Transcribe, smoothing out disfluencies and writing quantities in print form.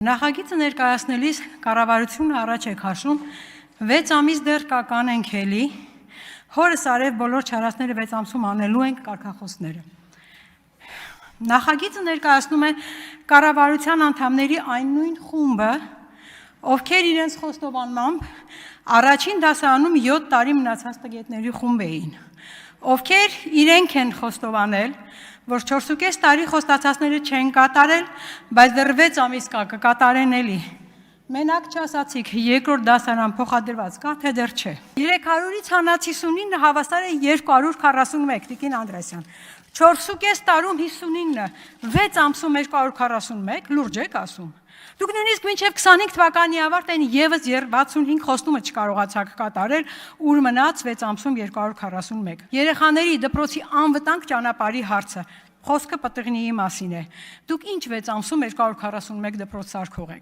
Նախագիծը ներկայացնելիս կառավարությունը առաջ է քաշում 6 ամիս դեռ կանենք էլի, հորս արև բոլոր չարացները 6 ամսում անելու ենք կարգախոսները։ Նախագիծը ներկայացնում է կառավարության անդամների այն նույն խումբը, ովքեր իրենց խոստովանմամբ առաջին դասարանում 7 տարի մնացած տգետների խումբ էին, ովքեր իրենք են խոստովանել, որ 4.5 տարի խոստացածները չեն կատարել, բայց դեռ 6 ամիս կա կկատարեն էլի։ Մենակ չասացիք, երկրորդ դասարան փոխադրված կա, թե դեռ չէ։ 300-ից հանած 59-ը հավասար է 241, Տիկին Անդրեասյան։ 4.5 տարում 59-ը, 6 ամսում 241, լուրջ եք ասում։ Դուք նույնիսկ մինչև 25 թվականի ավարտ են եւս 65 խոստումը չկարողացաք կատարել, ուր մնաց 6 ամսում 241։ Երեխաների դպրոցի անվտանգ ճանապարհի հարցը, խոսքը պտղնիի մասին է։ Դուք ինչ 6 ամսում 241 դպրոց սարքող եք։